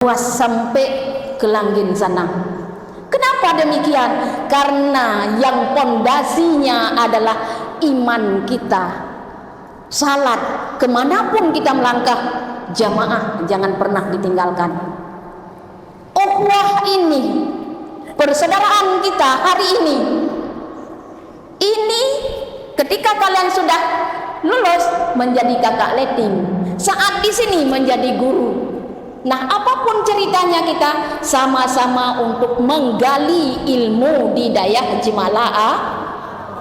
luas sampai ke Langgin sana. Kenapa demikian? Karena yang pondasinya adalah iman kita. Salat, kemanapun kita melangkah, jamaah jangan pernah ditinggalkan. Ukhuwah ini, persaudaraan kita hari ini ketika kalian sudah lulus menjadi kakak leting, saat di sini menjadi guru. Nah, apapun ceritanya kita sama-sama untuk menggali ilmu di Dayah Jimala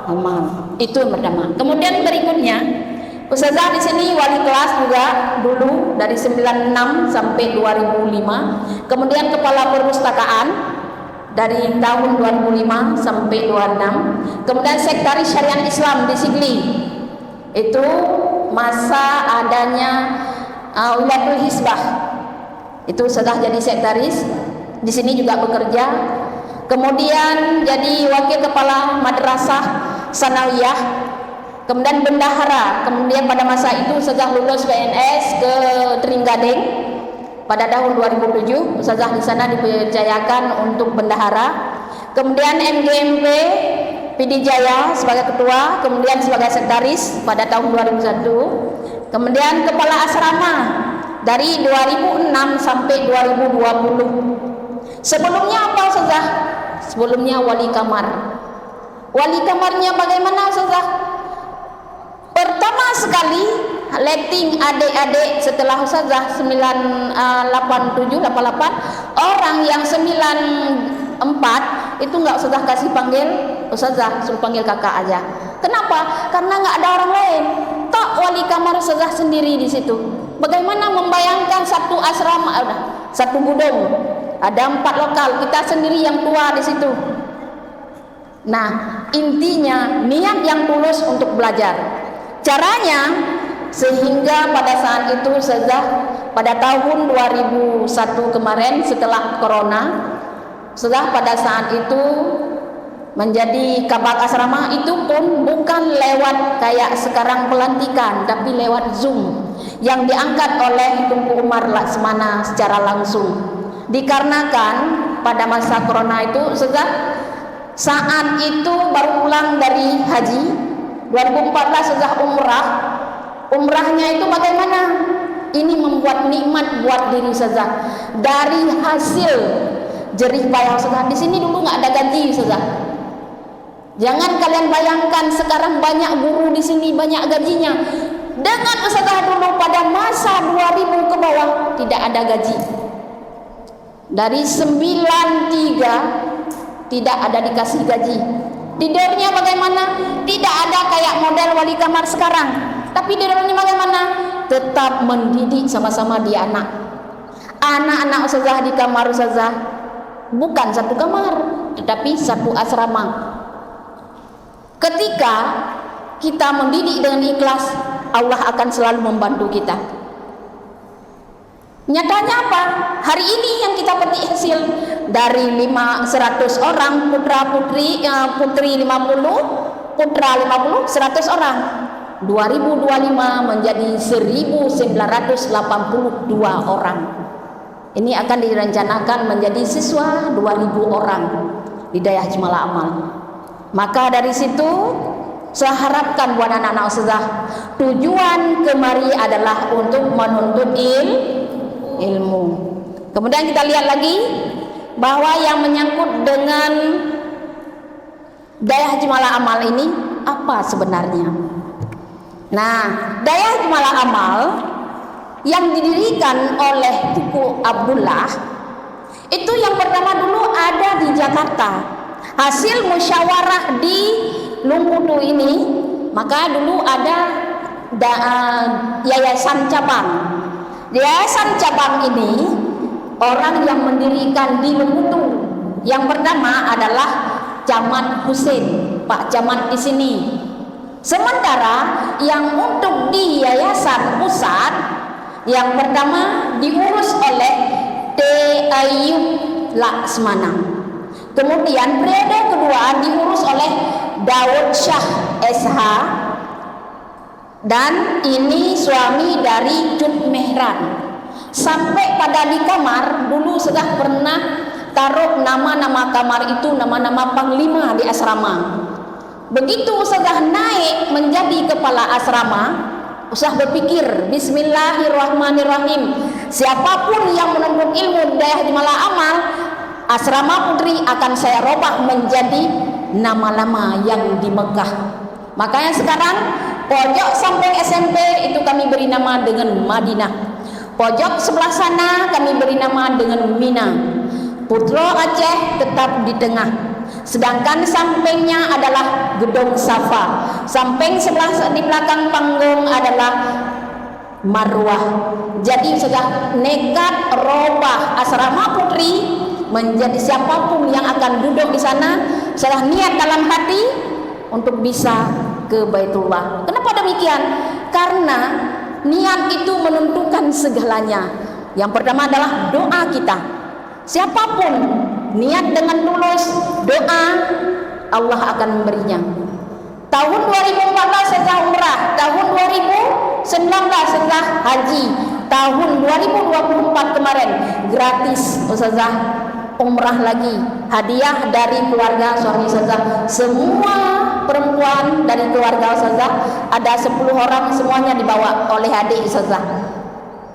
Amal. Itu yang pertama. Kemudian berikutnya, Ustazah di sini wali kelas juga dulu dari 96 sampai 2005. Kemudian kepala perpustakaan dari tahun 2005 sampai 26. Kemudian sekretaris syariat Islam di Sigli. Itu masa adanya Wilayatul Hizbah. Itu sudah jadi sekretaris. Di sini juga bekerja. Kemudian jadi wakil kepala madrasah sanawiyah. Kemudian bendahara. Kemudian pada masa itu sudah lulus PNS ke Trenggalek. Pada tahun 2007 Ustazah di sana dipercayakan untuk bendahara. Kemudian MGMP PD Jaya sebagai ketua, kemudian sebagai sekretaris pada tahun 2001. Kemudian kepala asrama dari 2006 sampai 2020. Sebelumnya apa Ustazah? Sebelumnya wali kamar. Wali kamarnya bagaimana Ustazah? Pertama sekali letting adik-adik setelah Ustazah 87 88, orang yang 94 itu nggak Ustazah kasih panggil Ustazah, suruh panggil kakak aja. Kenapa? Karena nggak ada orang lain. Tok wali kamar Ustazah sendiri di situ. Bagaimana membayangkan satu asrama, satu gudang, ada 4 lokal, kita sendiri yang tua di situ. Nah, intinya niat yang tulus untuk belajar. Caranya sehingga pada saat itu Ustazah pada tahun 2001 kemarin setelah corona, Ustazah pada saat itu menjadi kabak asrama itu pun bukan lewat kayak sekarang pelantikan, tapi lewat Zoom yang diangkat oleh Tunku Umar Laksmana secara langsung. Dikarenakan pada masa corona itu Ustazah saat itu baru pulang dari haji 2014 Ustazah umrahnya itu bagaimana? Ini membuat nikmat buat diri Ustazah dari hasil jerih payah Ustazah. Di sini dulu nggak ada gaji Ustazah. Jangan kalian bayangkan sekarang banyak guru di sini banyak gajinya. Dengan Ustazah dulu pada masa 2000 ke bawah tidak ada gaji. Dari 93 tidak ada dikasih gaji. Tidurnya bagaimana? Tidak ada kayak model wali kamar sekarang. Tapi tidurnya bagaimana? Tetap mendidik sama-sama dia anak. Anak-anak Ustazah di kamar Ustazah bukan satu kamar, tetapi satu asrama. Ketika kita mendidik dengan ikhlas, Allah akan selalu membantu kita. Nyatanya apa? Hari ini yang kita petik hasil dari 100 orang putri 50, putra 50, 100 orang. 2025 menjadi 1982 orang. Ini akan direncanakan menjadi siswa 2000 orang di Dayah Jimala Amal. Maka dari situ saya harapkan buat anak-anak Ustazah, tujuan kemari adalah untuk menuntut ilmu. Kemudian kita lihat lagi bahwa yang menyangkut dengan Dayah Jimala Amal ini apa sebenarnya? Nah, Dayah Jimala Amal yang didirikan oleh Tuku Abdullah itu yang pertama dulu ada di Jakarta. Hasil musyawarah di Lungkutu ini, maka dulu ada yayasan cabang. Yayasan cabang ini orang yang mendirikan di Lungkutu. Yang pertama adalah Camat Husin, Pak Camat di sini. Sementara yang untuk di yayasan pusat yang pertama diurus oleh T. Ayyub Laksmana. Kemudian periode kedua diurus oleh Daud Syah SH, dan ini suami dari Cut Mehran. Sampai pada di kamar dulu sudah pernah taruh nama-nama kamar itu nama-nama panglima di asrama. Begitu sudah naik menjadi kepala asrama, usah berpikir bismillahirrahmanirrahim, siapapun yang menuntut ilmu Dayah Jumala Amal asrama putri akan saya robah menjadi nama-nama yang di Mekah. Makanya sekarang pojok samping SMP itu kami beri nama dengan Madinah, pojok sebelah sana kami beri nama dengan Mina, Putra Aceh tetap di tengah, sedangkan sampingnya adalah Gedung Safa, samping sebelah di belakang panggung adalah Marwah. Jadi sudah nekat robah asrama putri menjadi siapapun yang akan duduk di sana sudah niat dalam hati untuk bisa ke Baitullah. Kenapa demikian? Karena niat itu menentukan segalanya. Yang pertama adalah doa kita. Siapapun niat dengan tulus doa, Allah akan memberinya. Tahun 2014 setelah umrah, tahun 2019 setelah haji, tahun 2024 kemarin gratis Ustazah umrah lagi, hadiah dari keluarga suami Ustazah. Semua perempuan dari keluarga Ustazah ada 10 orang, semuanya dibawa oleh adik Ustazah.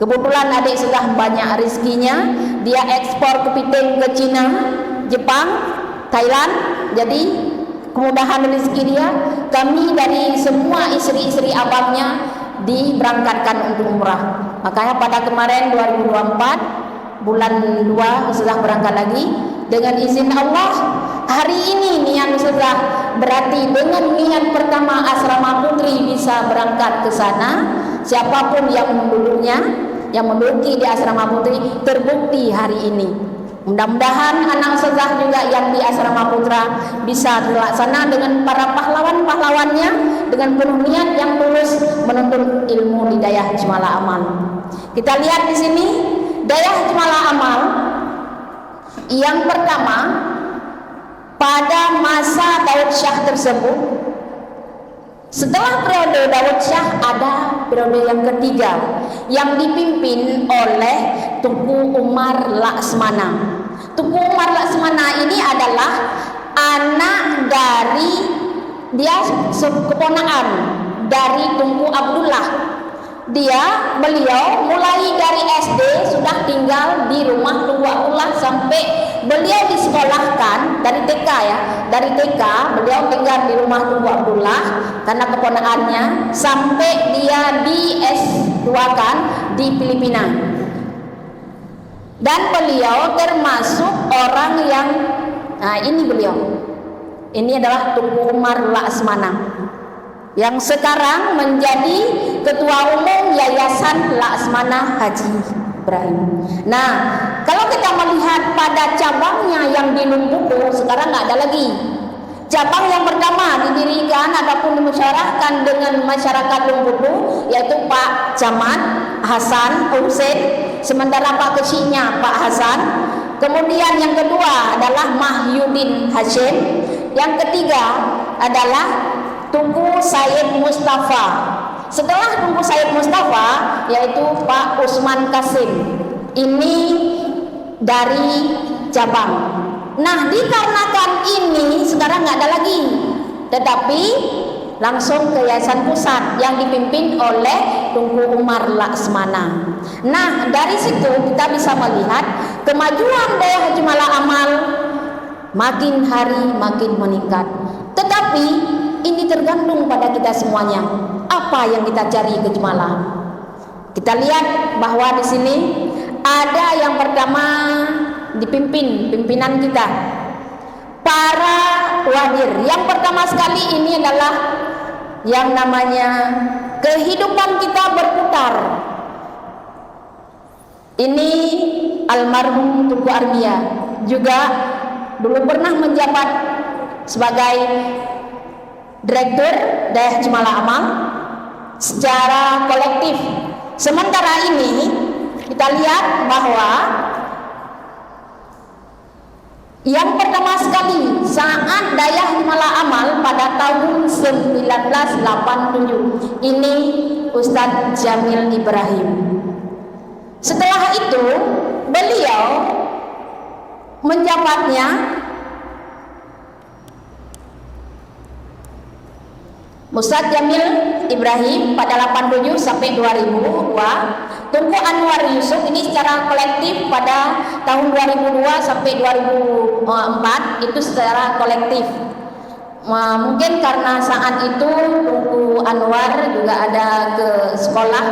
Kebetulan adik sudah banyak rezekinya, dia ekspor kepiting ke Cina, Jepang, Thailand. Jadi kemudahan rezeki dia, kami dari semua istri-istri abangnya diberangkatkan untuk umrah. Makanya pada kemarin 2024 bulan 2 sudah berangkat lagi dengan izin Allah. Hari ini niat sudah berarti dengan niat pertama asrama putri bisa berangkat ke sana. Siapapun yang menduduknya, yang menduduki di asrama putri terbukti hari ini. Mudah-mudahan anak Ustazah juga yang di asrama putra bisa terlaksana dengan para pahlawan-pahlawannya dengan penuh niat yang tulus menuntut ilmu di Dayah Jumala Amal. Kita lihat di sini Dayah Jumala Amal yang pertama pada masa Daud Syah tersebut. Setelah periode Daud Syah ada periode yang ketiga yang dipimpin oleh Tunku Umar Laksmana. Tunku Umar Laksmana ini adalah anak dari dia keponakan dari Tunku Abdullah. Beliau mulai dari SD sudah tinggal di rumah Tunku Abdullah sampai beliau disekolahkan dari TK ya. Dari TK beliau tinggal di rumah Tunku Abdullah karena keponakannya sampai dia di S2 kan di Filipina. Dan beliau termasuk orang yang ini beliau. Ini adalah Tunku Umar Laksmana yang sekarang menjadi Ketua Umum Yayasan Laksmana Haji Ibrahim. Nah, kalau kita melihat pada cabangnya yang di Lumpuku sekarang nggak ada lagi. Cabang yang pertama didirikan ataupun dimusyawarahkan dengan masyarakat Lumpuku yaitu Pak Camat Hasan Hussein, sementara Pak Keciknya Pak Hasan. Kemudian yang kedua adalah Mahyudin Hashim. Yang ketiga adalah Tunku Said Mustafa. Setelah Tunku Said Mustafa yaitu Pak Usman Kasim. Ini dari cabang. Nah, dikarenakan ini sekarang nggak ada lagi, tetapi langsung ke Yayasan Pusat yang dipimpin oleh Tunku Umar Laksmana. Nah, dari situ kita bisa melihat kemajuan Dayah Jumala Amal makin hari makin meningkat. Tetapi ini tergantung pada kita semuanya. Apa yang kita cari ke Jumala? Kita lihat bahwa di sini ada yang pertama dipimpin pimpinan kita, para wadir. Yang pertama sekali ini adalah yang namanya kehidupan kita berputar. Ini almarhum Tunku Armia juga dulu pernah menjabat sebagai Direktur Dayah Jumala Amal secara kolektif. Sementara ini kita lihat bahwa yang pertama sekali saat Dayah Jumala Amal pada tahun 1987 ini Ustadz Jamil Ibrahim. Setelah itu beliau menjabatnya Ustadz Jamil Ibrahim pada 87 sampai 2002, Tunku Anwar Yusuf ini secara kolektif pada tahun 2002 sampai 2004 itu secara kolektif. Mungkin karena saat itu Tunku Anwar juga ada ke sekolah,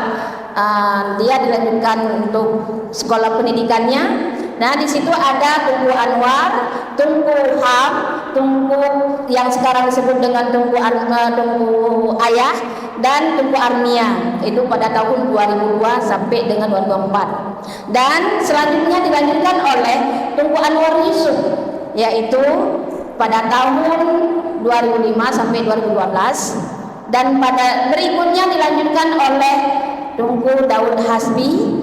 dia dilanjutkan untuk sekolah pendidikannya. Nah, di situ ada Tunku Anwar, Tunku Ham, Tunku yang sekarang disebut dengan Tunku Ayah, dan Tunku Armia. Itu pada tahun 2002 sampai dengan 2004. Dan selanjutnya dilanjutkan oleh Tunku Anwar Yusuf, yaitu pada tahun 2005 sampai 2012. Dan pada berikutnya dilanjutkan oleh Tunku Daud Hasbi.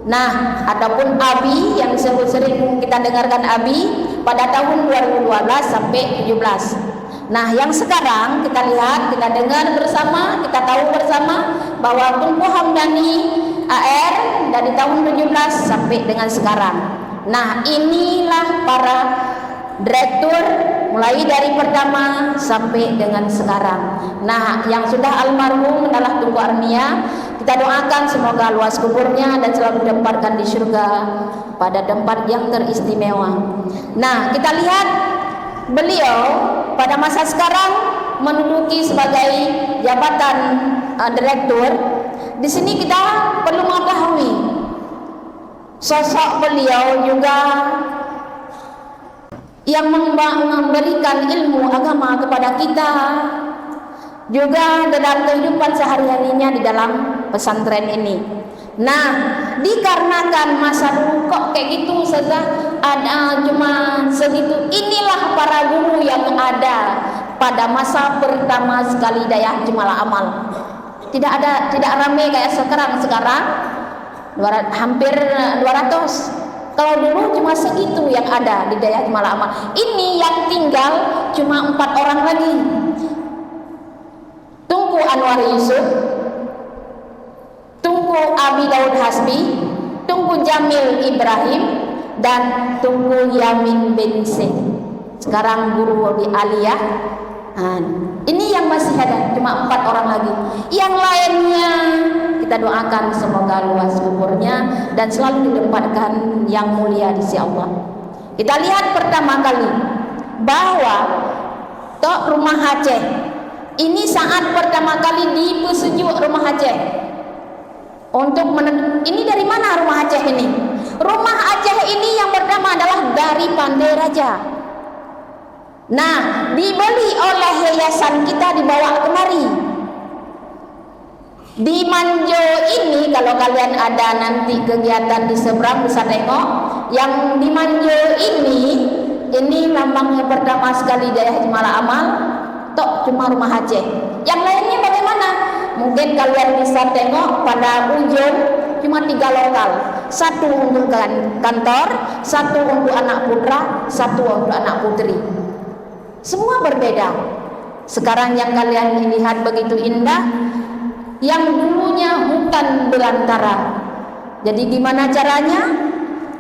Nah, ataupun Abi yang disebut sering kita dengarkan Abi pada tahun 2012 sampai 17. Nah, yang sekarang kita lihat, kita dengar bersama, kita tahu bersama bahwa Tunku Hamdani AR dari tahun 17 sampai dengan sekarang. Nah, inilah para direktur mulai dari pertama sampai dengan sekarang. Nah, yang sudah almarhum adalah Tunku Armia. Kita doakan semoga luas kuburnya dan selalu ditempatkan di surga pada tempat yang teristimewa. Nah, kita lihat beliau pada masa sekarang menduduki sebagai jabatan direktur. Di sini kita perlu mengetahui sosok beliau juga yang memberikan ilmu agama kepada kita, juga dalam kehidupan sehari-harinya di dalam pesantren ini. Nah, dikarenakan masa dulu kok kayak gitu saja, ada cuma segitu. Inilah para guru yang ada pada masa pertama sekali Dayah Jemalah Amal. Tidak ramai kayak sekarang. Hampir 200. Kalau dulu cuma segitu yang ada di Dayah Jemalah Amal. Ini yang tinggal cuma 4 orang lagi. Tunku Anwar Yusuf, Tunku Abi Daud Hasbi, Tunku Jamil Ibrahim, dan Tunku Yamin bin Sing. Sekarang guru di Aliyah. Ini yang masih ada, cuma 4 orang lagi. Yang lainnya kita doakan semoga luas kuburnya dan selalu ditempatkan yang mulia di sisi Allah. Kita lihat pertama kali bahwa rumah Aceh ini saat pertama kali dipersejuk rumah Aceh. Ini dari mana rumah Aceh ini? Rumah Aceh ini yang pertama adalah dari Pandai Raja. Nah, dibeli oleh yayasan kita, dibawa kemari. Di Manjo ini, kalau kalian ada nanti kegiatan di seberang bisa tengok. Yang di Manjo ini lambangnya pertama sekali Dayah Jemalah Amal. Tok cuma rumah Aceh. Yang lainnya bagaimana? Mungkin kalian bisa tengok pada ujung cuma 3 lokal. 1 untuk kantor, 1 untuk anak putra, 1 untuk anak putri. Semua berbeda. Sekarang yang kalian lihat begitu indah, yang dulunya hutan belantara. Jadi gimana caranya?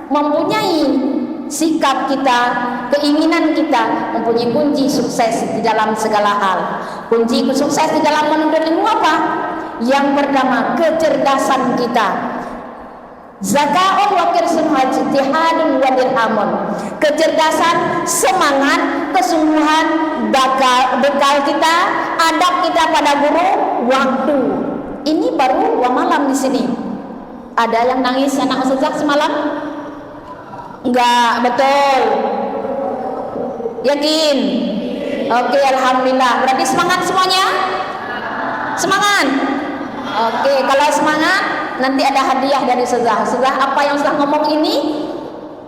Mempunyai sikap kita, keinginan kita, mempunyai kunci sukses di dalam segala hal. Kunci sukses di dalam menuntut ilmu apa? Yang pertama, kecerdasan kita. Zakaun wa kirsun ijtihadun wa dirhamun. Kecerdasan, semangat, kesungguhan, bekal kita, adab kita pada guru, waktu. Ini baru 2 malam di sini. Ada yang nangis anak sejak semalam? Enggak, betul. Yakin? Oke, alhamdulillah. Berarti semangat semuanya? Semangat. Oke, kalau semangat nanti ada hadiah dari Ustazah. Ustazah apa yang Ustazah ngomong ini,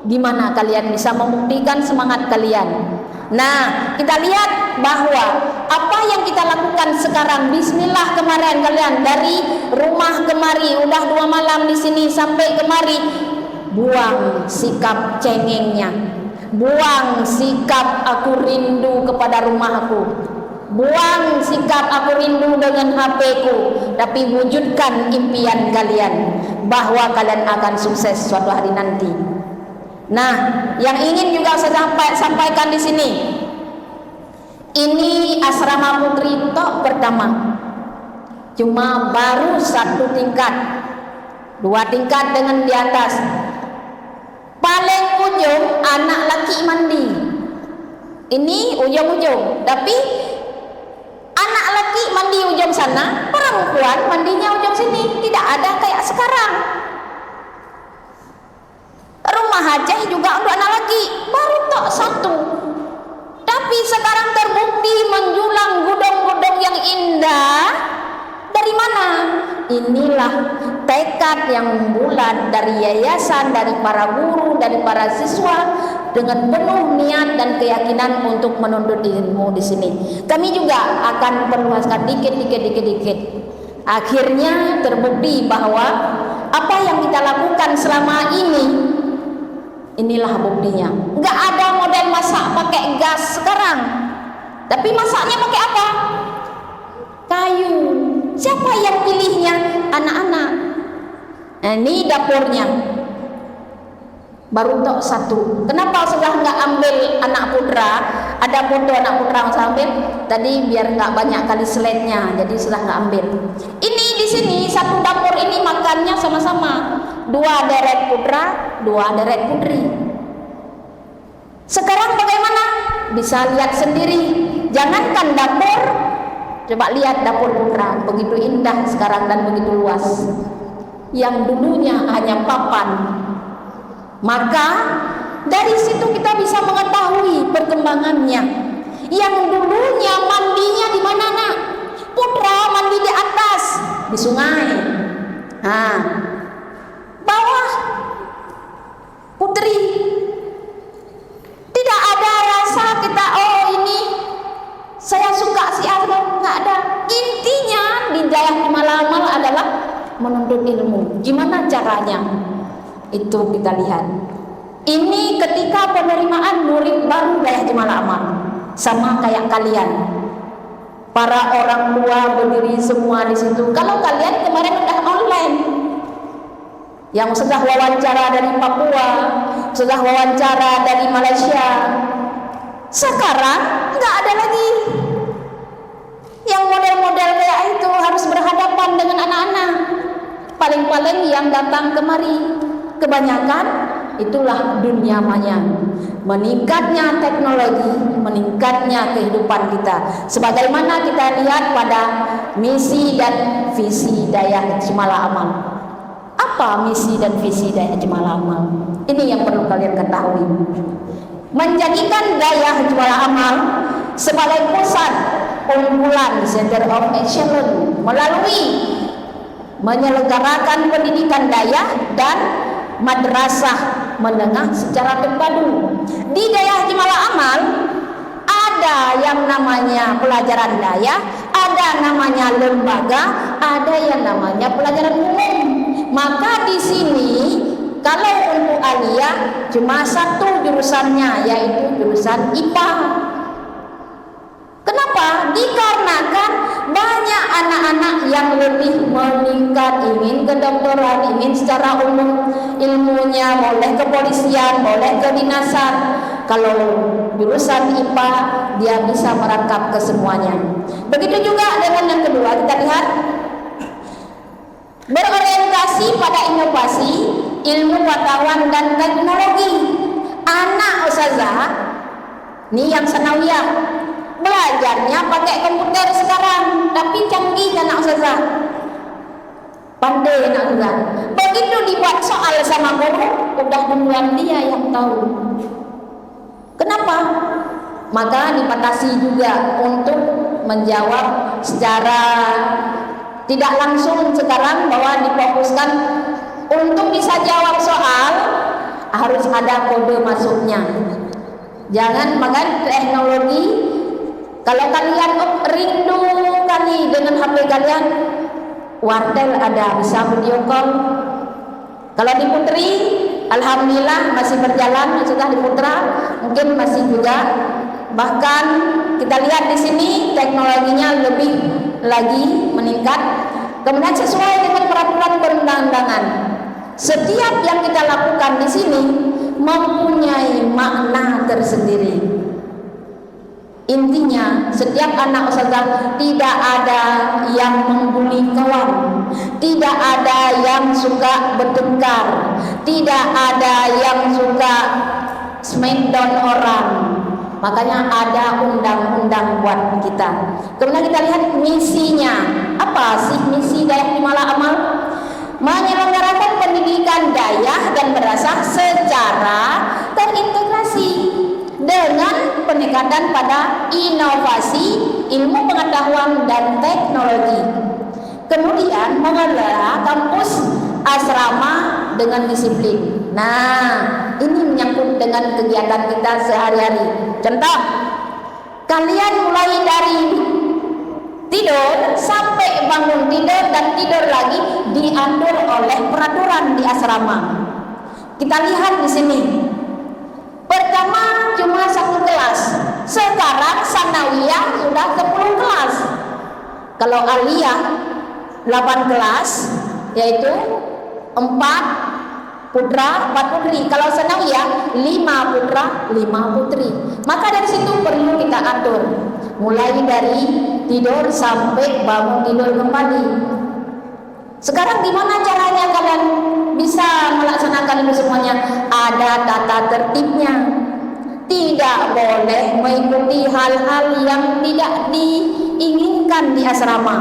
gimana kalian bisa membuktikan semangat kalian? Nah, kita lihat bahwa apa yang kita lakukan sekarang, bismillah kemarin kalian dari rumah kemari, udah 2 malam di sini sampai kemari, buang sikap cengengnya, buang sikap aku rindu kepada rumahku. Buang sikap aku rindu dengan HP-ku, tapi wujudkan impian kalian bahwa kalian akan sukses suatu hari nanti. Nah, yang ingin juga saya sampaikan di sini, ini asrama putri tok pertama, cuma baru 1 tingkat, 2 tingkat dengan di atas. Paling ujung anak laki mandi, ini ujung-ujung, tapi anak laki mandi ujung sana, perempuan mandinya ujung sini. Tidak ada kayak sekarang. Rumah hajah juga untuk anak laki baru tok 1, tapi sekarang terbukti menjulang gudang-gudang yang indah. Dari mana? Inilah tekad yang bulat dari yayasan, dari para guru, dari para siswa, dengan penuh niat dan keyakinan untuk menuntut ilmu di sini. Kami juga akan perluaskan dikit. Akhirnya terbukti bahwa apa yang kita lakukan selama ini, inilah buktinya. Enggak ada model masak pakai gas sekarang, tapi masaknya pakai apa? Kayu. Siapa yang pilihnya? Anak-anak. Nah, ini dapurnya baru tok 1. Kenapa sudah nggak ambil anak putra? Ada foto anak putra yang saya ambil tadi biar nggak banyak kali slide-nya, jadi sudah nggak ambil. Ini di sini 1 dapur ini makannya sama-sama, 2 deret putra, 2 deret putri. Sekarang bagaimana? Bisa lihat sendiri. Jangankan dapur, coba lihat dapur putra, begitu indah sekarang dan begitu luas. Yang dulunya hanya papan. Maka dari situ kita bisa mengetahui perkembangannya. Yang dulunya mandinya di mana, nak? Putra mandi di atas, di sungai. Nah, bawah putri. Tidak ada rasa kita, oh ini saya suka si Arno, nggak ada. Intinya di Dayah Jemala Amal adalah menuntut ilmu. Gimana caranya? Itu kita lihat. Ini ketika penerimaan murid baru Dayah Jemala Amal, sama kayak kalian. Para orang tua berdiri semua di situ. Kalau kalian kemarin udah online, yang sudah wawancara dari Papua, sudah wawancara dari Malaysia, sekarang nggak ada lagi yang model-model kayak itu harus berhadapan dengan anak-anak. Paling-paling yang datang kemari, kebanyakan itulah dunia maya. Meningkatnya teknologi, meningkatnya kehidupan kita. Sebagaimana kita lihat pada misi dan visi Dayah Jemala Amal. Apa misi dan visi Dayah Jemala Amal? Ini yang perlu kalian ketahui. Menjadikan Dayah Jemala Amal sebagai pusat unggulan, center of excellence, melalui menyelenggarakan pendidikan dayah dan madrasah menengah secara terpadu. Di Dayah Jemala Amal ada yang namanya pelajaran dayah, ada namanya lembaga, ada yang namanya pelajaran umum. Maka di sini kalau untuk aliyah cuma 1 jurusannya, yaitu jurusan IPA. Kenapa? Dikarenakan banyak anak-anak yang lebih meningkat, ingin kedokteran, ingin secara umum ilmunya, boleh kepolisian, boleh kedinasan. Kalau jurusan IPA dia bisa merangkap ke semuanya. Begitu juga dengan yang kedua, kita lihat berorientasi pada inovasi, ilmu pengetahuan dan teknologi. Anak ustazah, ini yang sanawiyah, belajarnya pakai komputer sekarang, tapi canggih anak ustazah, pandai anak ustazah. Begitu dibuat soal sama guru, udah duluan dia yang tahu. Kenapa? Maka dibatasi juga untuk menjawab secara tidak langsung sekarang, bahwa difokuskan untuk bisa jawab soal harus ada kode masuknya. Jangan makan teknologi. Kalau kalian rindu kali dengan HP kalian, wartel ada, bisa video call. Kalau di Putri, alhamdulillah masih berjalan, sudah di Putra mungkin masih juga Bahkan kita lihat di sini teknologinya lebih lagi meningkat. Kemudian sesuai dengan peraturan perundang-undangan, setiap yang kita lakukan di sini mempunyai makna tersendiri. Intinya setiap anak ustazah tidak ada yang membuli kawan, tidak ada yang suka bertengkar, tidak ada yang suka smackdown orang. Makanya ada undang-undang buat kita. Kemudian kita lihat misinya. Apa sih misi Dayah Jemalah Amal? Menyelenggarakan pendidikan Dayah dan Madrasah secara terintegrasi dengan peningkatan pada inovasi, ilmu pengetahuan dan teknologi. Kemudian mengelola kampus asrama dengan disiplin. Nah, ini menyangkut dengan kegiatan kita sehari-hari. Contoh, kalian mulai dari tidur sampai bangun tidur dan tidur lagi diatur oleh peraturan di asrama. Kita lihat di sini. Pertama cuma 1 kelas. Sekarang sanawiyah sudah 10 kelas. Kalau aliyah 8 kelas, yaitu 4 putra 4 putri. Kalau sanawiyah 5 putra 5 putri. Maka dari situ perlu kita atur, mulai dari tidur sampai bangun tidur kembali. Sekarang gimana caranya kalian bisa melaksanakan itu semuanya? Ada tata tertibnya. Tidak boleh mengikuti hal-hal yang tidak diinginkan di asrama.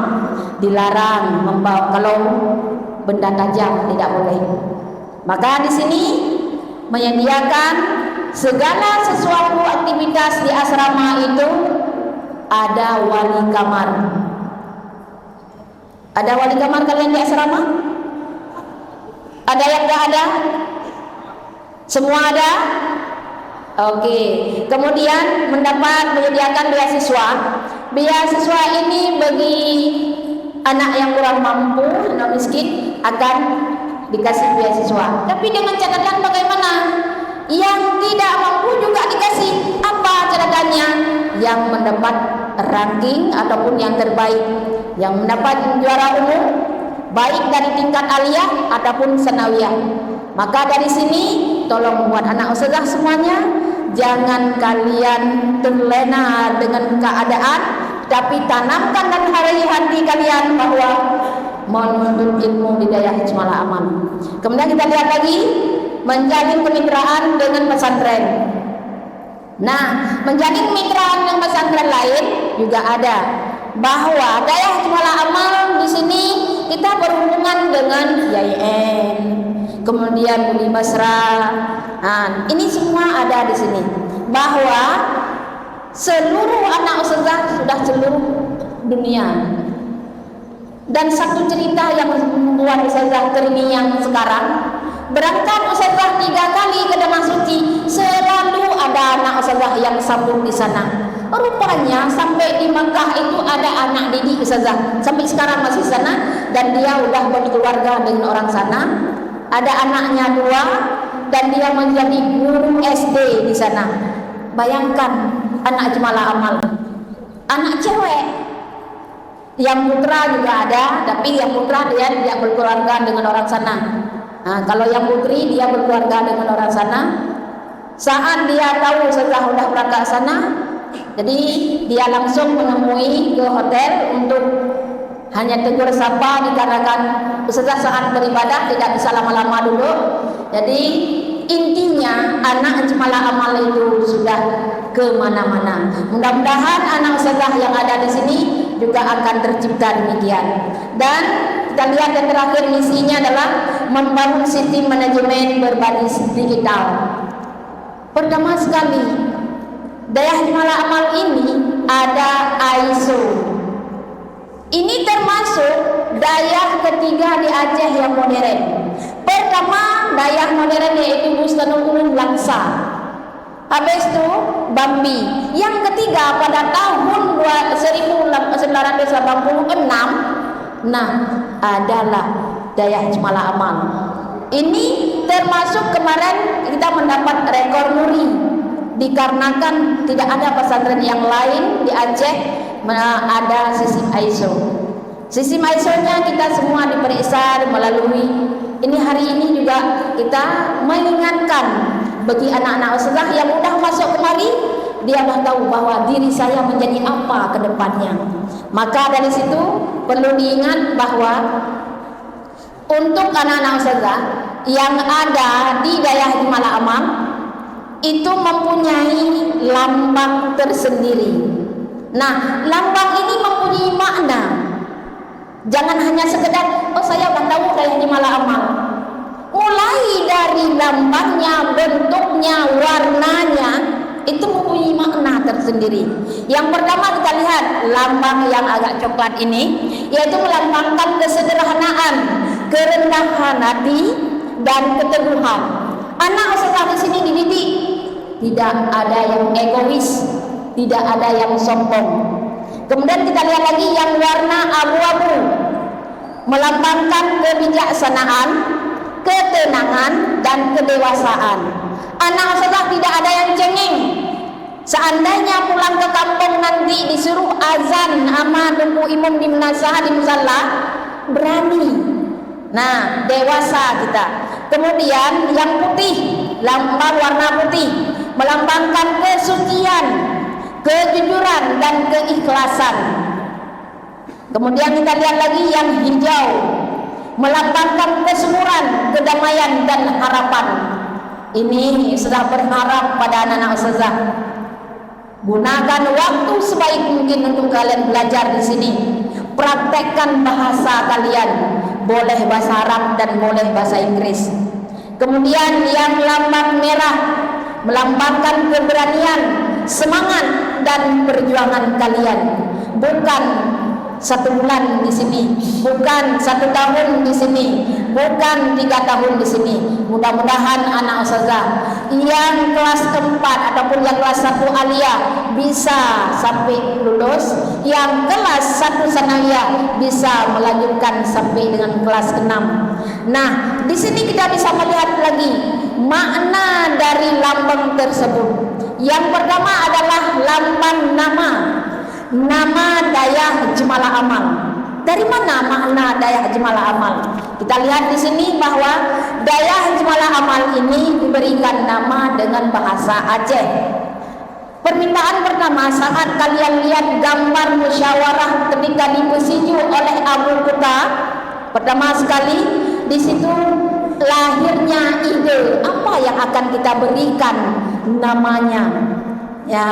Dilarang membawa, kalau benda tajam tidak boleh. Maka di sini menyediakan segala sesuatu aktivitas di asrama itu ada wali kamar. Ada wali kamar kalian di asrama? Ada yang enggak ada? Semua ada? Oke. Kemudian menyediakan beasiswa. Beasiswa ini bagi anak yang kurang mampu, anak miskin akan dikasih beasiswa. Tapi dengan catatan bagaimana? Yang tidak mampu juga dikasih. Apa catatannya? Yang mendapat ranking ataupun yang terbaik, yang mendapat juara umum, baik dari tingkat aliyah ataupun sanawiyah. Maka dari sini tolong buat anak ustazah semuanya, jangan kalian terlena dengan keadaan, tapi tanamkan dan hati kalian bahwa menuntut ilmu di Dayah Jemalah Amal. Kemudian kita lihat lagi menjalin kemitraan dengan pesantren. Nah, menjalin kemitraan dengan pesantren lain juga ada. Bahwa Dayah Jemalah Amal di sini kita berhubungan dengan YIN, kemudian Budi Basra. Nah, ini semua ada di sini. Bahwa seluruh anak ustazah sudah seluruh dunia. Dan satu cerita yang membuat ustazah terngiang sekarang, berangkat ustazah 3 kali ke Damang Suci, selalu ada anak ustazah yang sambung di sana. Rupanya sampai di Makkah itu ada anak didik ustazah, sampai sekarang masih sana, dan dia udah berkeluarga dengan orang sana. Ada anaknya 2 dan dia menjadi guru SD di sana. Bayangkan anak Jemalah Amal, anak cewek. Yang putra juga ada, tapi yang putra dia tidak berkeluarga dengan orang sana. Nah, kalau yang putri dia berkeluarga dengan orang sana. Saat dia tahu setelah sudah berangkat sana, jadi dia langsung menemui ke hotel untuk hanya tegur sapa, dikarenakan ustazah saat beribadah tidak bisa lama-lama dulu. Jadi intinya anak Jemalah Amal itu sudah kemana-mana. Mudah-mudahan anak ustazah yang ada di sini juga akan tercipta demikian. Dan kita lihat yang terakhir, misinya adalah membangun sistem manajemen berbasis digital. Pertama sekali, Dayah Jemalah Amal ini ada ISO. Ini termasuk dayah ketiga di Aceh yang modern. Pertama, dayah modern yaitu Bustanul Ulum Laksa. Habis itu Bambi. Yang ketiga pada tahun 1986, nah adalah Dayah Jemalah Amal. Ini termasuk kemarin kita mendapat rekor muri. dikarenakan tidak ada pesantren yang lain di Aceh ada sistem ISO. Sistem ISO-nya kita semua diperiksa melalui ini. Hari ini juga kita mengingatkan bagi anak-anak ustazah yang udah masuk kemari, dia dah tahu bahwa diri saya menjadi apa ke depannya. Maka dari situ perlu diingat bahwa untuk anak-anak ustazah yang ada di daerah Jemalah Amal itu mempunyai lambang tersendiri. Nah, lambang ini mempunyai makna. Jangan hanya sekedar oh saya udah tahu daerah Jemalah Amal. Mulai dari lambangnya, bentuknya, warnanya itu mempunyai makna tersendiri. Yang pertama kita lihat lambang yang agak coklat ini, yaitu melambangkan kesederhanaan, kerendahan hati dan keteguhan. Anak ustazah di sini dididik tidak ada yang egois, tidak ada yang sombong. Kemudian kita lihat lagi yang warna abu-abu, melambangkan kebijaksanaan, ketenangan dan kedewasaan. Anak ustazah tidak ada yang cengeng. Seandainya pulang ke kampung nanti disuruh azan sama nunggu imam di munazah di musalla, berani. Nah, dewasa kita. Kemudian yang putih, lambang warna putih, melambangkan kesucian, kejujuran dan keikhlasan. Kemudian kita lihat lagi yang hijau, melambangkan kesuburan, kedamaian dan harapan. Ini sudah berharap pada anak-anak ustazah. Gunakan waktu sebaik mungkin untuk kalian belajar di sini. Praktekkan bahasa kalian, boleh bahasa Arab dan boleh bahasa Inggris. Kemudian yang lambang merah melambangkan keberanian, semangat dan perjuangan kalian. Bukan 1 bulan di sini, bukan 1 tahun di sini, bukan 3 tahun di sini. Mudah-mudahan anak ustazah yang kelas 4 ataupun yang kelas 1 aliyah bisa sampai lulus, yang kelas 1 sanawiyah bisa melanjutkan sampai dengan kelas 6. Nah, di sini kita bisa melihat lagi makna dari lambang tersebut. Yang pertama adalah lambang nama daerah Jemalah Amal. Dari mana makna daerah Jemalah Amal? Kita lihat di sini bahwa daerah Jemalah Amal ini diberikan nama dengan bahasa Aceh. Permintaan pertama saat kalian lihat gambar musyawarah ketika dipersetuju oleh Abu Kota, pertama sekali di situ lahirnya ide apa yang akan kita berikan namanya. Ya,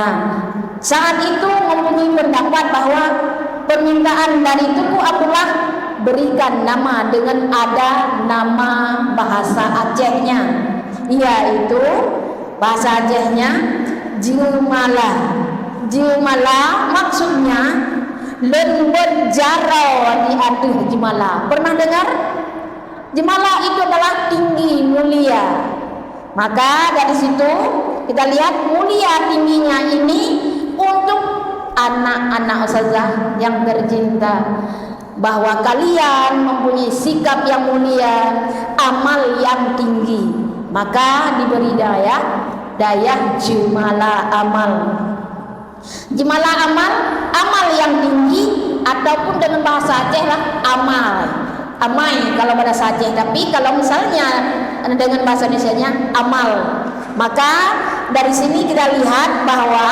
saat itu mempunyai pendapat bahwa permintaan dari Tuku Abdullah berikan nama dengan ada nama bahasa Acehnya, yaitu bahasa Acehnya Jemalah. Jemalah maksudnya lembut jarau di aduh Jemalah. Pernah dengar? Jemalah itu adalah tinggi, mulia. Maka dari situ kita lihat mulia tingginya ini untuk anak-anak ustazah yang tercinta, bahwa kalian mempunyai sikap yang mulia, amal yang tinggi, maka diberi daya Jemalah Amal. Jemalah Amal, amal yang tinggi, ataupun dengan bahasa Aceh lah amal, amai kalau bahasa Aceh. Tapi kalau misalnya dengan bahasa Indonesianya amal, maka dari sini kita lihat bahwa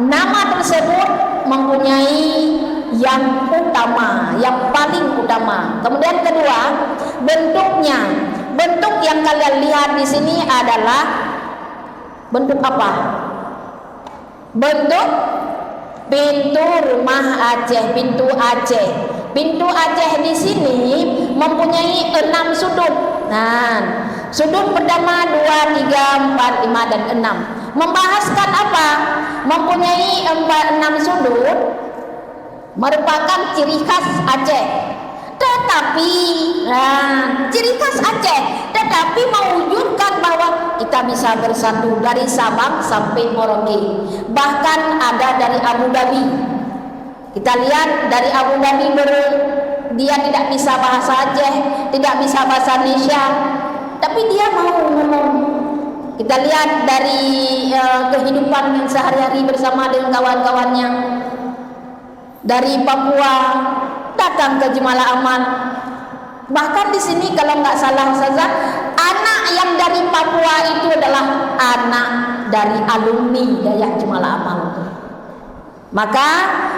nama tersebut mempunyai yang utama, yang paling utama. Kemudian kedua, bentuknya. Bentuk yang kalian lihat di sini adalah bentuk apa? Bentuk pintu rumah Aceh, pintu Aceh. Pintu Aceh di sini mempunyai 6 sudut. Nah, sudut pertama 2, 3, 4, 5 dan 6. Membahaskan apa? Mempunyai 6 sudut merupakan ciri khas Aceh. Tetapi ciri khas Aceh, tetapi mewujudkan bahwa kita bisa bersatu dari Sabang sampai Merauke, bahkan ada dari Abu Dhabi. Kita lihat dari Abu Dhabi dia tidak bisa bahasa Aceh, tidak bisa bahasa Indonesia, tapi dia mau ngomong Kita lihat dari kehidupan yang sehari-hari bersama dengan kawan-kawannya. Dari Papua datang ke Jemalah Amal. Bahkan di sini kalau nggak salah saja, anak yang dari Papua itu adalah anak dari alumni Dayak Jemalah Amal. Maka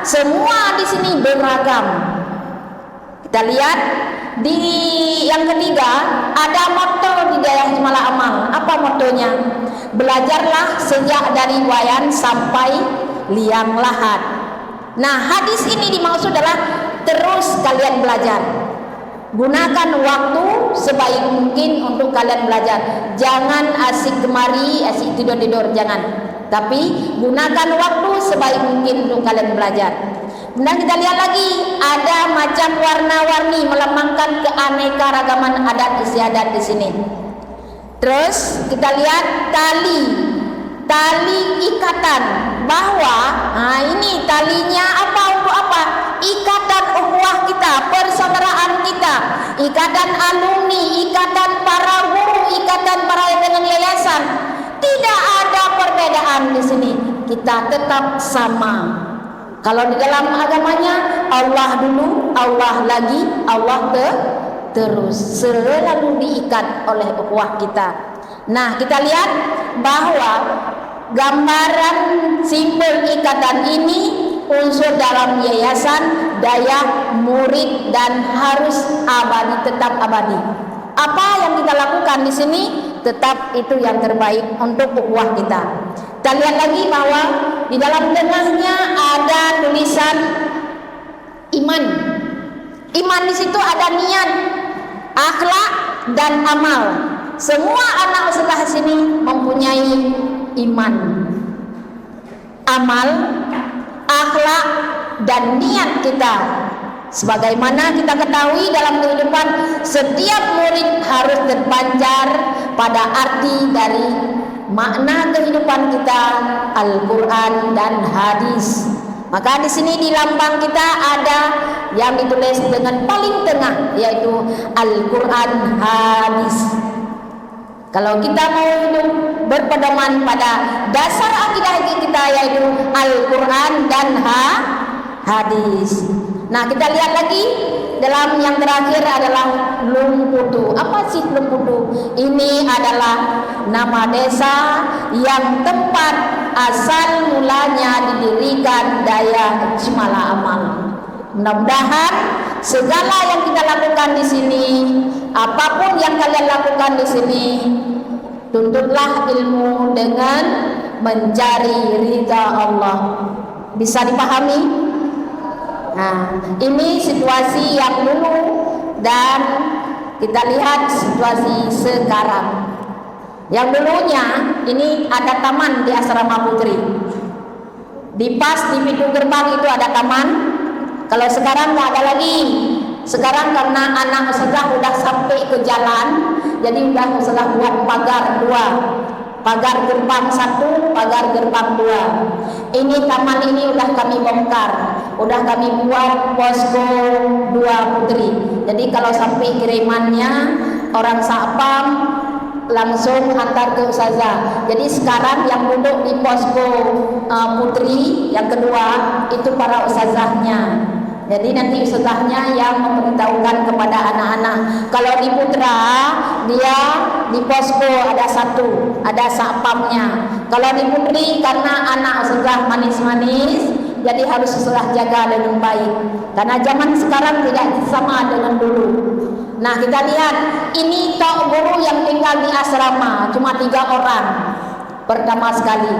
semua di sini beragam. Kita lihat di yang ketiga ada moto di Dayak Jemalah Amal. Apa motonya? Belajarlah sejak dari wayan sampai liang lahat. Nah, hadis ini dimaksud adalah terus kalian belajar. Gunakan waktu sebaik mungkin untuk kalian belajar. Jangan asik kemari, asik tidur-tidur, jangan. Tapi gunakan waktu sebaik mungkin untuk kalian belajar. Dan kita lihat lagi, ada macam warna-warni melambangkan keanekaragaman adat istiadat di sini. Terus kita lihat tali ikatan, bahwa ini talinya apa, untuk apa? Ikatan ukhuwah kita, persaudaraan kita, ikatan alumni, ikatan para guru, ikatan para dengan yayasan. Tidak ada perbedaan di sini. Kita tetap sama. Kalau di dalam agamanya Allah dulu, Allah lagi, Allah terus, selalu diikat oleh ukhuwah kita. Nah, kita lihat bahwa gambaran simbol ikatan ini unsur dalam yayasan Dayak murid dan harus abadi, tetap abadi. Apa yang kita lakukan di sini tetap itu yang terbaik untuk ukhuwah kita. Kita lihat lagi bahwa di dalam tengahnya ada tulisan iman. Iman di situ ada niat, akhlak dan amal. Semua anak setelah sini mempunyai iman, amal, akhlak dan niat kita. Sebagaimana kita ketahui dalam kehidupan, setiap murid harus terpancar pada arti dari makna kehidupan kita, Al-Quran dan hadis. Maka di sini di lambang kita ada yang ditulis dengan paling tengah, yaitu Al-Quran, hadis. Kalau kita mau hidup berpedoman pada dasar akidah kita, yaitu Al-Quran dan hadis. Nah, kita lihat lagi dalam yang terakhir adalah Lumputu. Apa sih Lumputu? Ini adalah nama desa yang tempat asal mulanya didirikan Dayak Jemalah Amal. Mudah-mudahan segala yang kita lakukan di sini, apapun yang kalian lakukan di sini, tuntutlah ilmu dengan mencari ridha Allah. Bisa dipahami? Nah, ini situasi yang dulu dan kita lihat situasi sekarang. Yang dulunya ini ada taman di asrama putri. Di pintu gerbang itu ada taman. Kalau sekarang nggak ada lagi. Sekarang karena anak ustazah udah sampai ke jalan, jadi udah ustazah buat pagar 2. Pagar gerbang 1, pagar gerbang 2. Ini taman ini udah kami bongkar, udah kami buat posko 2 putri. Jadi kalau sampai kirimannya orang Sapam langsung antar ke ustazah. Jadi sekarang yang duduk di posko putri yang kedua itu para ustazahnya. Jadi nanti ustazahnya yang memberitahukan kepada anak-anak. Kalau di Putra, dia di posko ada 1, ada satpamnya. Kalau di Putri, karena anak ustazah manis-manis, jadi harus ustazah jaga dengan baik. Karena zaman sekarang tidak sama dengan dulu. Nah, kita lihat ini tok guru yang tinggal di asrama cuma 3 orang. Pertama sekali,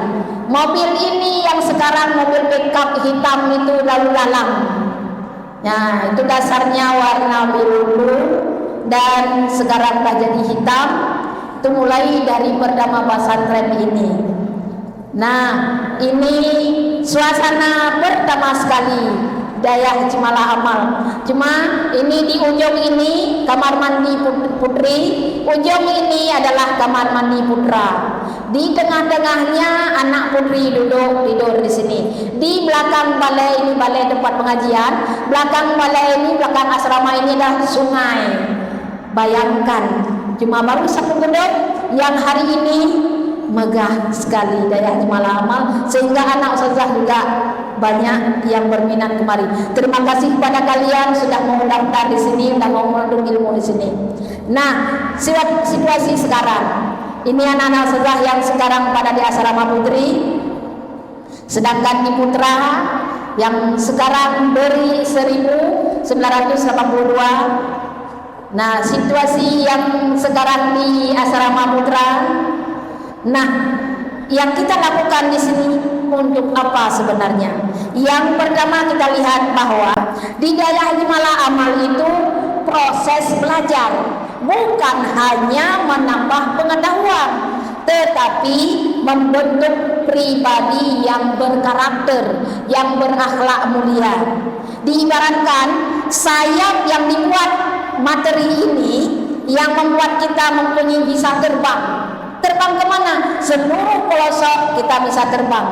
mobil ini yang sekarang mobil pickup hitam itu lalu lalang. Nah, itu dasarnya warna biru dan sekarang sudah jadi hitam. Itu mulai dari pertama pesantren ini. Nah, ini suasana pertama sekali Dayak Jemalah Amal. Cuma ini di ujung ini kamar mandi putri, ujung ini adalah kamar mandi putra. Di tengah-tengahnya anak putri duduk tidur di sini. Di belakang balai ini balai tempat pengajian, belakang balai ini, belakang asrama ini adalah sungai. Bayangkan, cuma baru 1 gedung yang hari ini megah sekali daya jemalah amal, sehingga anak ustazah juga banyak yang berminat kemari. Terima kasih kepada kalian sudah mau mendaftar di sini, sudah mau menuntut ilmu di sini. Nah, situasi sekarang ini anak-anak ustazah yang sekarang pada di asrama putri, sedangkan di putra yang sekarang beri 1982. Nah, situasi yang sekarang di asrama putra, nah, yang kita lakukan di sini untuk apa sebenarnya? Yang pertama kita lihat bahwa di Daya Himala Amal itu proses belajar, bukan hanya menambah pengetahuan, tetapi membentuk pribadi yang berkarakter, yang berakhlak mulia. Diibaratkan sayap yang dibuat materi ini yang membuat kita mempunyai bisa terbang. Terbang kemana? Seluruh pelosok kita bisa terbang.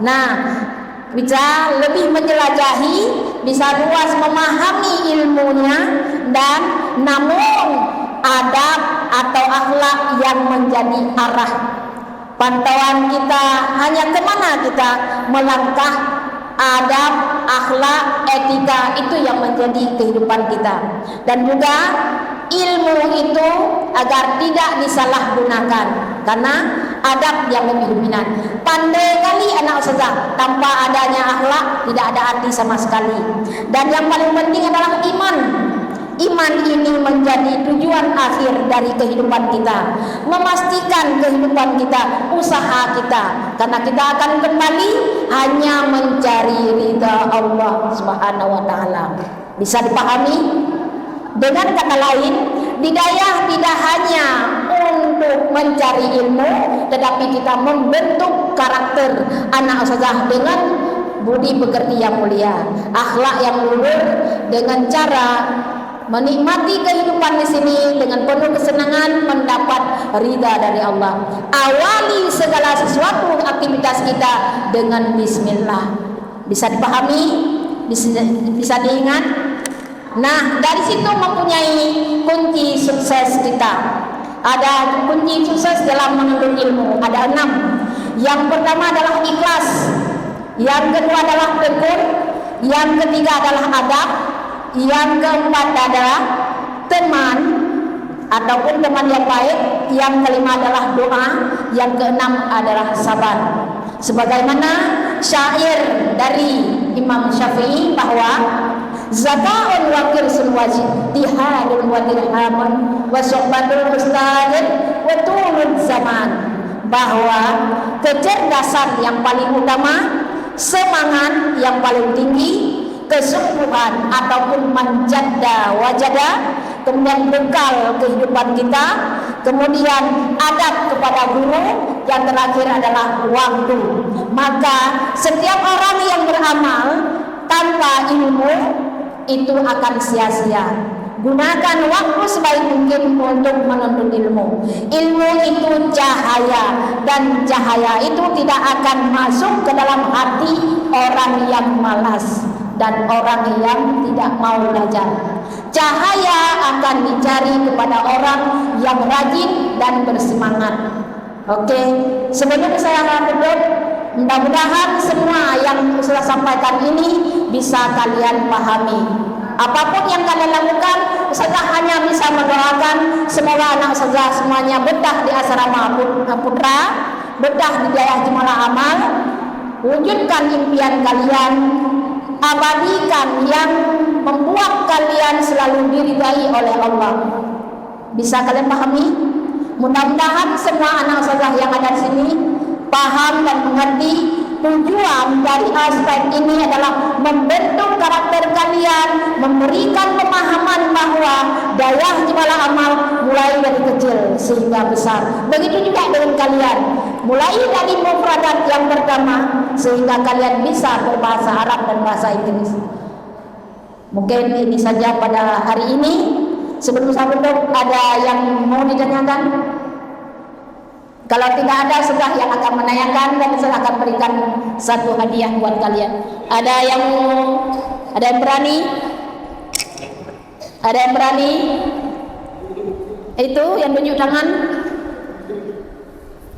Nah, bisa lebih menjelajahi, bisa luas memahami ilmunya, dan namun adab atau akhlak yang menjadi arah pantauan kita hanya kemana kita melangkah. Adab, akhlak, etika itu yang menjadi kehidupan kita. Dan juga ilmu itu agar tidak disalahgunakan, karena adab yang lebih dominan. Pandai kali anak ustazah, tanpa adanya akhlak tidak ada arti sama sekali. Dan yang paling penting adalah iman. Iman ini menjadi tujuan akhir dari kehidupan kita, memastikan kehidupan kita, usaha kita, karena kita akan kembali hanya mencari ridha Allah Subhanahu wa taala. Bisa dipahami? Dengan kata lain, hidayah tidak hanya untuk mencari ilmu, tetapi kita membentuk karakter anak ustazah dengan budi pekerti yang mulia, akhlak yang luhur, dengan cara menikmati kehidupan di sini dengan penuh kesenangan, mendapat ridha dari Allah. Awali segala sesuatu aktivitas kita dengan bismillah. Bisa dipahami? Bisa diingat? Nah, dari situ mempunyai kunci sukses kita. Ada kunci sukses dalam menuntut ilmu, ada 6. Yang pertama adalah ikhlas, yang kedua adalah tekun, yang ketiga adalah adab, yang keempat adalah teman ataupun teman yang baik, yang kelima adalah doa, yang keenam adalah sabar. Sebagaimana syair dari Imam Syafi'i bahwa zakaun wa kirsul wajib tihadun wa dirhamun wa sohbatul ustadin wa tulud zaman, bahwa kecerdasan yang paling utama, semangat yang paling tinggi, kesungguhan ataupun manjada wajada, kemudian bekal kehidupan kita, kemudian adab kepada guru, yang terakhir adalah waktu. Maka setiap orang yang beramal tanpa ilmu itu akan sia-sia. Gunakan waktu sebaik mungkin untuk menuntut ilmu. Ilmu itu cahaya, dan cahaya itu tidak akan masuk ke dalam hati orang yang malas dan orang yang tidak mau belajar. Cahaya akan dicari kepada orang yang rajin dan bersemangat. Oke, sebelum saya tutup, mudah-mudahan semua yang saya sampaikan ini bisa kalian pahami. Apapun yang kalian lakukan, ustazah hanya bisa mendoakan semoga anak ustazah semuanya betah di asrama putra, betah di Daya Himala Amal, wujudkan impian kalian, abadikan yang membuat kalian selalu diridai oleh Allah. Bisa kalian pahami? Mudah-mudahan semua anak ustazah yang ada di sini paham dan mengerti tujuan dari aspek ini adalah membentuk karakter kalian, memberikan pemahaman bahwa Daya Himala Amal mulai dari kecil sehingga besar. Begitu juga dengan kalian, mulai dari mufradat yang pertama sehingga kalian bisa berbahasa Arab dan bahasa Inggris. Mungkin ini saja pada hari ini. Sebelum saya tutup, ada yang mau ditanyakan? Kalau tidak ada, sudah yang akan menanyakan dan saya akan berikan satu hadiah buat kalian. Ada yang berani? Ada yang berani? Itu yang tunjuk tangan.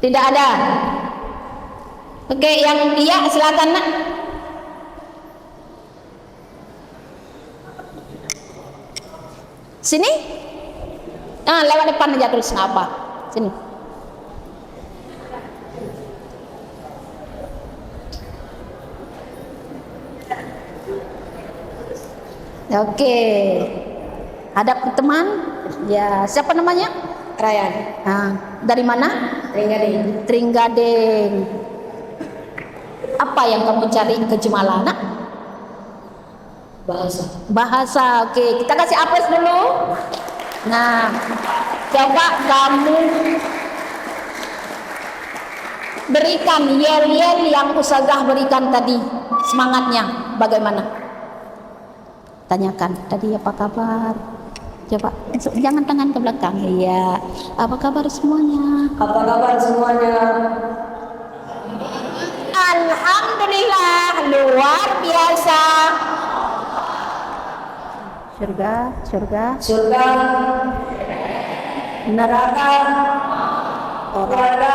Tidak ada. Oke, yang iya silakan nak. Sini. Lewat depan aja terus nggak apa. Sini. Oke. Hadap ke teman. Ya, siapa namanya? Ryan. Dari mana? Tringgading. Tringgading. Apa yang kamu cari ke Jemala, nak? Bahasa. Bahasa. Oke, kita kasih apres dulu. Nah, coba kamu berikan yel-yel yang Ustazah berikan tadi. Semangatnya bagaimana? Tanyakan tadi apa kabar? Coba jangan tangan ke belakang. Iya. Apa kabar semuanya? Apa kabar semuanya? Alhamdulillah, luar biasa. Surga, surga, Surga, neraka, keluarga,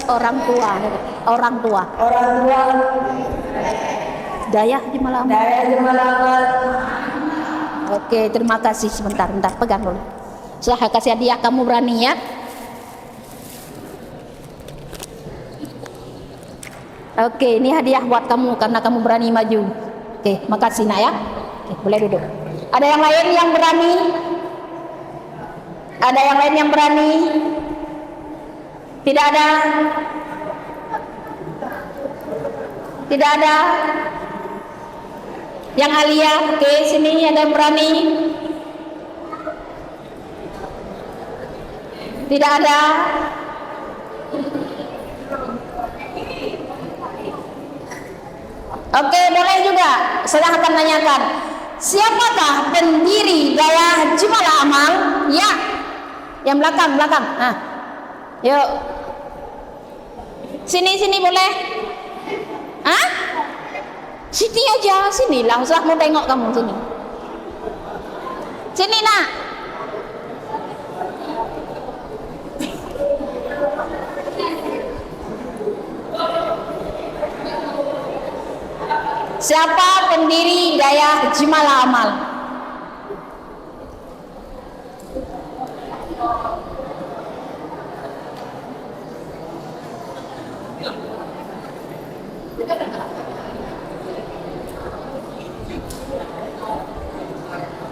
orang tua, orang tua, daya di malam. daya jemalangan. Oke, terima kasih. Sebentar, pegang dulu. Saya kasih hadiah, kamu berani ya? Oke, ini hadiah buat kamu karena kamu berani maju. Oke, makasih nak ya. Oke, boleh duduk. Ada yang lain yang berani? Ada yang lain yang berani? Tidak ada? Tidak ada? Yang Alia, oke, sini ada yang berani? Tidak ada? Oke, boleh juga. Saya akan tanyakan, siapakah pendiri Daya Jemala Amal? Ya, yang belakang. Yuk, sini boleh? Sini aja, sini lah. Saya mau tengok kamu sini. Sini nak. Siapa pendiri Daya Jemala Amal?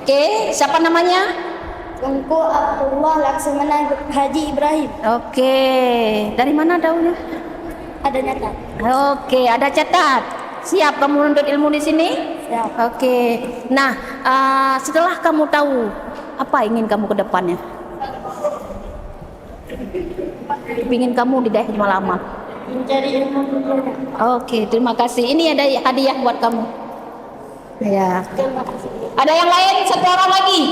Oke, siapa namanya? Engku Abdullah Laksamana Haji Ibrahim. Oke, dari mana daunnya? Ada nyata. Oke, ada catat. Siap kamu menuntut ilmu di sini? Siap. Oke. Nah, setelah kamu tahu apa ingin kamu ke depannya? Ingin kamu di Daya Jemala Amal. Mencari ilmu dunia. Oke, terima kasih. Ini ada hadiah buat kamu. Ya. Terima kasih. Ada yang lain? Satu orang lagi.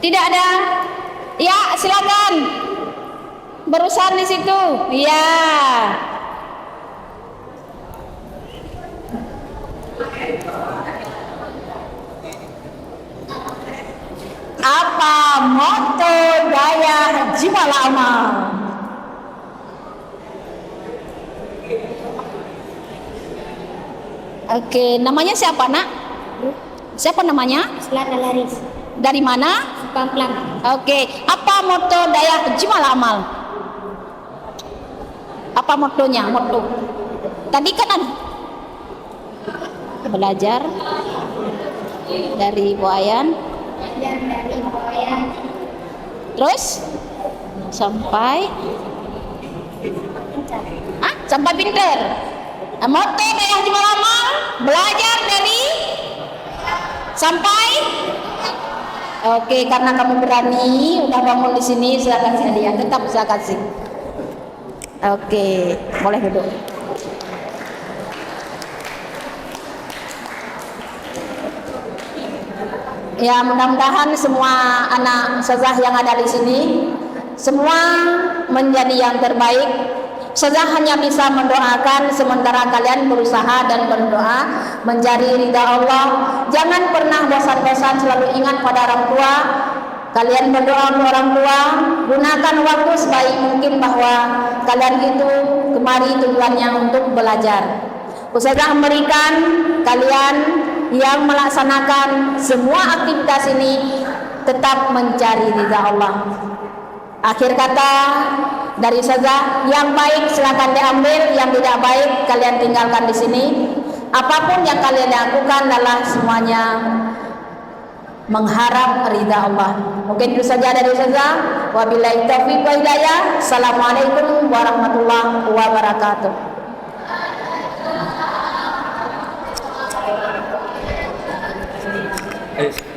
Tidak ada? Ya, silakan. Berusaha di situ. Ya. Apa moto Daya Jemala Amal? Oke, namanya siapa nak? Siapa namanya? Selatan Laris. Dari mana? Pamplang. Oke, apa moto Daya Jemala Amal? Apa motonya? Moto. Tadi kan ada belajar dari Buayan, Dan dari Boyan. terus sampai sampai pinter. Moto Daya Jemala Amal belajar dari sampai. Oke, karena kamu berani udah bangun di sini, silakan kasih hadiah. Tetap saya kasih. Oke, boleh duduk. Ya, mudah-mudahan semua anak ustazah yang ada di sini semua menjadi yang terbaik. Ustazah hanya bisa mendoakan sementara kalian berusaha dan berdoa mencari ridha Allah. Jangan pernah bosan-bosan, selalu ingat pada orang tua. Kalian berdoa untuk orang tua, gunakan waktu sebaik mungkin bahwa kalian itu kemari tujuannya untuk belajar. Ustazah memberikan kalian yang melaksanakan semua aktivitas ini tetap mencari ridha Allah. Akhir kata dari Ustazah, yang baik silakan diambil, yang tidak baik kalian tinggalkan di sini. Apapun yang kalian lakukan adalah semuanya mengharap ridha Allah. Mungkin itu saja dari Ustazah. Wabillahi taufiq wa hidayah. Assalamualaikum warahmatullahi wabarakatuh. Ayo.